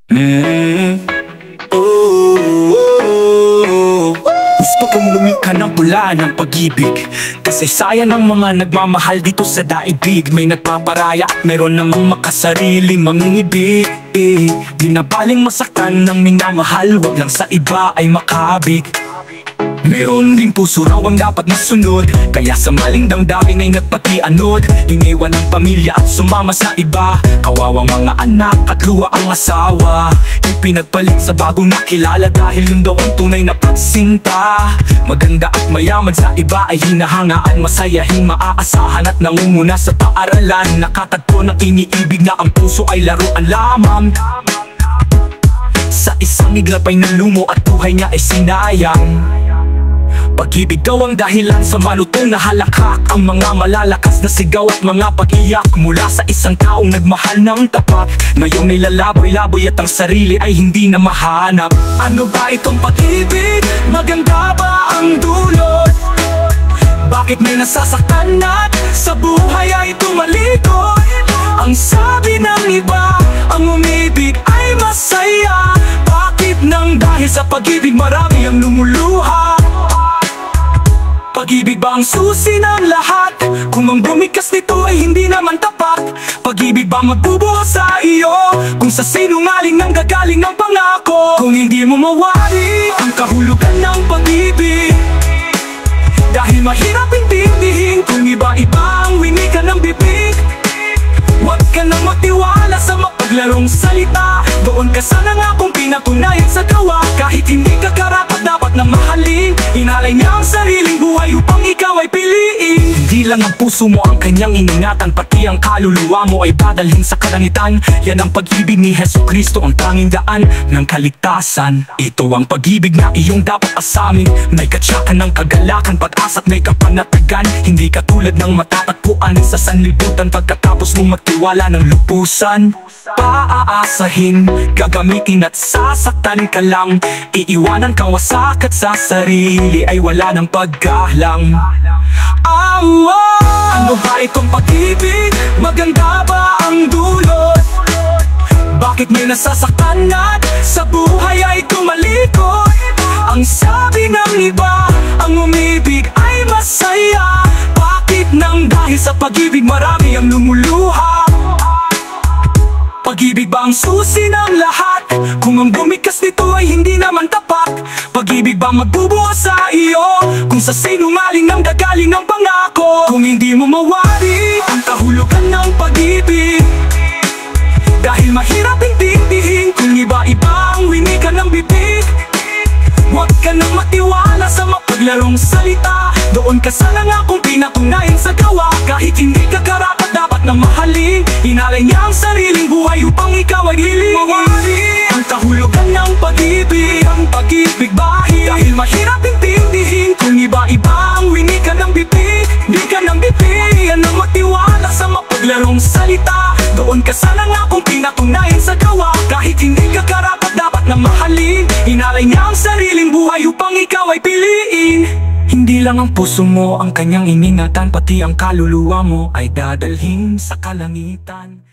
Gusto kong lumikha ng pula ng pag-ibig, kasi sayang ang mga nagmamahal dito sa daigdig. May nagpaparaya, meron namang makasariling mangingibig. Di na baling masaktan ng minamahal, wag lang sa iba ay makabig. Meron ding puso raw ang dapat masunod, kaya sa maling damdamin ay nagpatianod. Iniwan ang pamilya at sumama sa iba, kawawang mga anak at luwa ang asawa. Ipinagpalit sa bagong nakilala dahil yun daw ang tunay na pagsinta. Maganda at mayaman sa iba ay hinahangaan, masayahin, maaasahan at nangunguna sa paaralan. Nakatagpo ng iniibig na ang puso ay laruan lamang. Sa isang iglap ay nalumo at buhay niya ay sinayang. Pag-ibig daw ang dahilan sa malutong na halakhak, ang mga malalakas na sigaw at mga pag-iyak mula sa isang taong nagmahal ng tapat. Ngayong nilalaboy-laboy at ang sarili ay hindi na mahanap. Ano ba itong pag-ibig? Maganda ba ang dulot? Bakit may nasasaktan at sa buhay ay tumalikod? Ang sabi ng iba, ang umibig ay masaya. Bakit nang dahil sa pag-ibig marami ang lumuluha? Pag-ibig ba ang susi ng lahat? Kung ang bumikas nito ay hindi naman tapat. Pag-ibig ba magbubuhos sa iyo? Kung sa sinungaling nang gagaling ang pangako. Kung hindi mo mawari ang kahulugan ng pag-ibig, dahil mahirap intindihin kung iba-iba ang winika ng bibig. Huwag ka nang magtiwala sa mapaglarong salita, doon ka sa nangakong pinatunayan sa gawa. Kahit hindi ka karapat dapat na mahalin, inalay niya ang sariling buhay upang ikaw ay piliin. Hindi lang ang puso mo ang kanyang iningatan, pati ang kaluluwa mo ay dadalhin sa kalangitan. Yan ang pag-ibig ni Jesucristo, ang tanging daan ng kaligtasan. Ito ang pag-ibig na iyong dapat asamin, may katsakan ng kagalakan, pag-asa at may kapanatagan. Hindi katulad ng matatagpuan sa sanlibutan, pagkatapos mong magtiwala ng lupusan. Paaasahin, gagamitin at sasaktan ka lang, iiwanan kang wasak at sa sarili ay wala ng paggalang. Ano ba itong pag-ibig? Maganda ba ang dulot? Bakit may nasasaktan at sa buhay ay tumalikod? Ang sabi ng iba, ang umibig ay masaya. Bakit nang dahil sa pag-ibig marami ang lumuluha? Pag-ibig ba ang susi ng lahat? Kung ang bumikas nito ay hindi naman tapat. Pag-ibig ba magbubuhos sa iyo? Kung sa sinungaling nang gagaling ang pangako. Kung hindi mo mawari ang kahulugan ng pag-ibig, dahil mahirap intindihin kung iba-iba ang winika ng bibig. Huwag ka nang matiwala sa mapaglarong salita, doon ka sa nangakong pinatunayan sa gawa. Kahit hindi ka karapat dapat na mahalin, inalay niya ang sariling buhay upang ikaw ay mawari ang kahulugan ng pag-ibig. Ang pag-ibig bahid, dahil mahirap intindihin kung iba-iba ang winika ng bibig. Di ka ng bibig, yan ang matiwala sa mapaglarong salita, doon ka sa nangakong pinatunayan sa gawa. Kahit hindi ka karapat dapat na mahalin, inalay niya ang sariling buhay upang ikaw ay piliin. Hindi lang ang puso mo ang kanyang iningatan, pati ang kaluluwa mo ay dadalhin sa kalangitan.